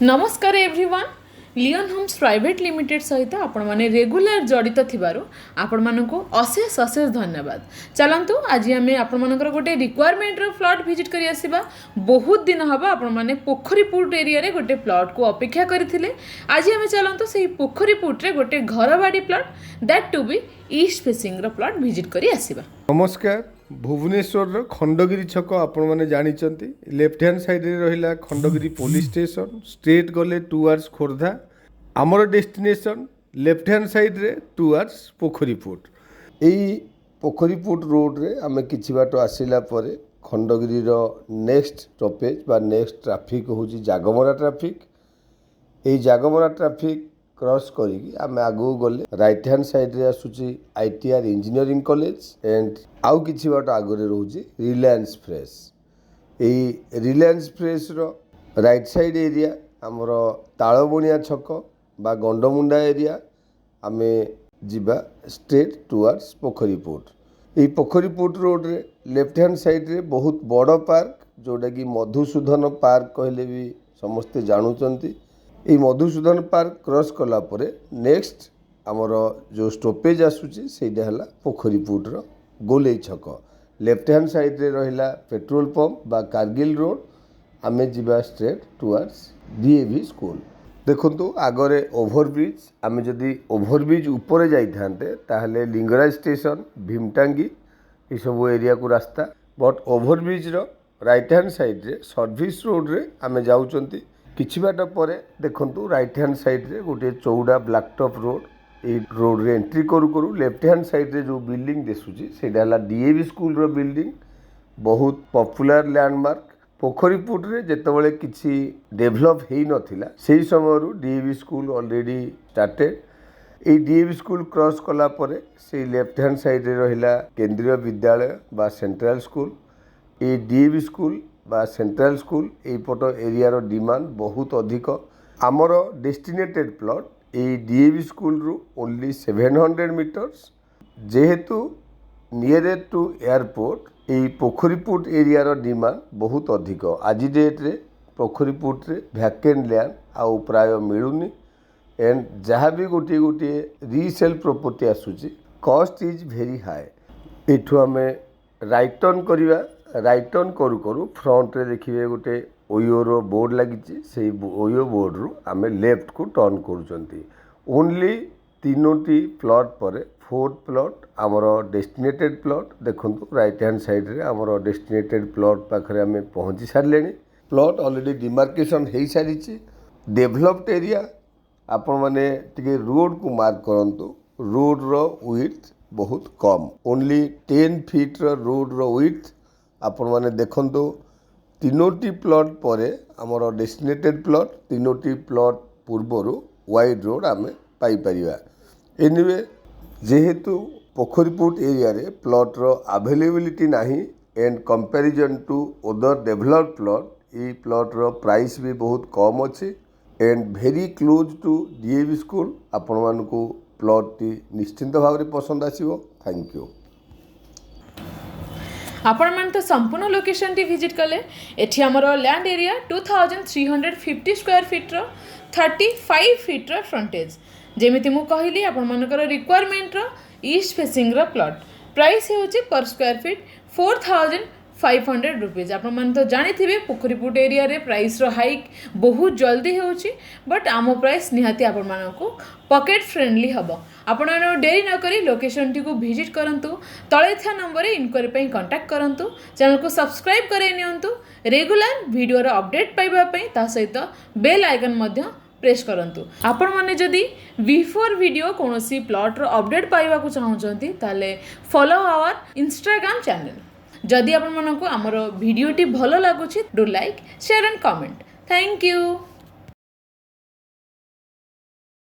नमस्कार everyone लियन Holmes private limited सहित आपण माने रेगुलर जड़ित थिबारु आपण मानको अशेष अशेष धन्यवाद। चलंतु आज आम आपण मानकर गोटे रिक्वायरमेंट रो प्लॉट विजिट करी आसीबा। बहुत दिन हबा आपण माने पोखरीपुट एरिया रे गोटे प्लॉट को अपेक्षा करथिले। आज आम चलंतु सेही पोखरीपुट रे गोटे घरबाड़ी plot that to be east facing रो प्लॉट विजिट करी आसीबा। नमस्कार। भुवनेश्वर खंडगिरी छक आपण माने जानिचंती लेफ्ट हैंड साइड रे रहिला खंडगिरी पुलिस स्टेशन स्ट्रेट गले टुवर्ड्स खोर्धा। आमर डेस्टिनेशन लेफ्ट हैंड साइड रे टुवर्ड्स पोखरीपुट। एई पोखरीपुट रोड रे आमे किछि बाट आसिला परे खंडगिरी रो नेक्स्ट स्टॉपेज बा नेक्स्ट ट्रैफिक होची जागमरा ट्रैफिक। एई जागमरा ट्रैफिक क्रॉस करी आम आगू गले राइट हैंड साइड रे आसुची आईटीआर इंजीनियरिंग कॉलेज एंड आउ किछि बाट आगरे रहउची रिलायंस फ्रेश। एई Reliance fresh row right side area हमरो ताळबणिया छक बा गंडमुंडा एरिया आमे जिबा स्ट्रेट टुवर्ड्स पोखरीपुट। एई पोखरीपुट रोड रे लेफ्ट हैंड साइड रे बहुत बड़ पार्क जोटा कि मधुसूदन पार्क कहले भी समस्ते जानुचंती। ये मधुसूदन पार्क क्रॉस कला परे नेक्स्ट आमर जो स्टॉपेज आसुची सेटा हला पोखरीपुट रो गोले छक। लेफ्ट हैंड साइड रे रहिला पेट्रोल पंप बा कारगिल रोड आमे जिबा स्ट्रेट टुवर्ड्स डीएवी स्कूल। देखंतु आगरे ओवरब्रिज आमे जदी ओवरब्रिज ऊपर जाई थांते ताहले लिंगराज स्टेशन भीमटांगी ए सब एरिया को रास्ता बट ओवरब्रिज रो राइट हैंड साइड रे सर्विस रोड रे आमे जाउचंती। किछि बाट परे देखंतु राइट हैंड साइड रे गोटे चौड़ा ब्लैक टॉप रोड। ए रोड रे एंट्री करू करू लेफ्ट हैंड साइड रे जो बिल्डिंग दिसुची सेटा हला डीएवी स्कूल रो बिल्डिंग। बहुत पॉपुलर लैंडमार्क। पोखरीपुट रे जेतेबेले किछि डेवलप हेई नथिला सेही समय रु डीएवी स्कूल ऑलरेडी स्टार्टेड। ए डीएवी स्कूल क्रॉस कला परे से लेफ्ट हैंड साइड रे रहिला केंद्रीय विद्यालय बा सेंट्रल स्कूल। ए डीएवी स्कूल बा सेंट्रल स्कूल एपट एरिया रो डिमांड बहुत अधिक। आमर डेस्टिनेटेड प्लॉट ए डीएवी स्कूल रु ओनली 700 मीटर्स जेहेतु नियरेस्ट टू एयरपोर्ट ए पोखरीपुट एरिया रो डिमांड बहुत अधिक। आज डेट रे पोखरीपुट रे वैकेंट लैंड आउ प्राय मिलुनी एंड जहाँ भी गोटे गोटे रीसेल प्रॉपर्टी आसुची कॉस्ट इज वेरी हाई। एठू आमे राइट टर्न करिवा राइट टर्न करू करू फ्रंट रे देखिए गोटे ओयो रो बोर्ड लगी से ओयो बोर्ड रु आमे लेफ्ट को टर्न करूचंती। ओनली तीनोटी प्लॉट पर फोर्थ प्लॉट आमर डेस्टिनेटेड प्लॉट देखंतु राइट हैंड साइड रे आमर डेस्टिनेटेड प्लॉट पाखरे आमे पहुंची सारलेनी। प्लॉट ऑलरेडी डिमार्केशन हेई सारिची। डेवलप्ड एरिया आपण माने टिके रोड को मार्क करंतु। रोड रो विड्थ बहुत कम ओनली 10 फीट रो रोड रो विड्थ आपण माने देखंतु। तीनोटी प्लॉट पर आमर डेस्टिनेटेड प्लॉट तीनोटी प्लॉट पूर्वरु वाइड रोड आमे पाई परिबा। एनीवे जेहेतु पोखरीपुट एरिया रे प्लॉट रो अवेलेबिलिटी नाही and comparison to other developed plot ई प्लॉट रो प्राइस भी बहुत कम अछि and very close to DAV school. आपण मानकु प्लॉट टी निश्चिंत भाव रे पसंद आसीबो। Thank you. आपण मान तो संपूर्ण लोकेशन टी विजिट कले। एठी हमर लैंड एरिया 2350 स्क्वायर फीट रो 35 फीट रो फ्रंटेज। जेमिति मु कहली आपण मानकर रिक्वायरमेंट रो ईस्ट फेसिंग रो प्लॉट प्राइस होची पर स्क्वायर फीट 4500 रुपीज। आपण मान तो जानि थिबे पोखरीपुट एरिया रे प्राइस रो हाइक बहुत जल्दी होची बट आमो प्राइस निहाती आपण मानको पॉकेट फ्रेंडली हबो। आपण डेरी न करी लोकेशन टी को विजिट करंतु। तळे था नंबर रे इनक्वायरी पई कांटेक्ट करंतु। चैनल को सब्सक्राइब करे नियंतु। रेगुलर वीडियो रो अपडेट पाइबा पई ता सहित बेल आइकन मध्य प्रेस करंतु। आपण माने जदी बिफोर वीडियो कोनोसी प्लॉट रो अपडेट पाइबा को चाहउचंती ताले फॉलो आवर इंस्टाग्राम चैनल। जदी आपण मानको हमर वीडियो टी भलो लागुची do like share and comment. Thank you.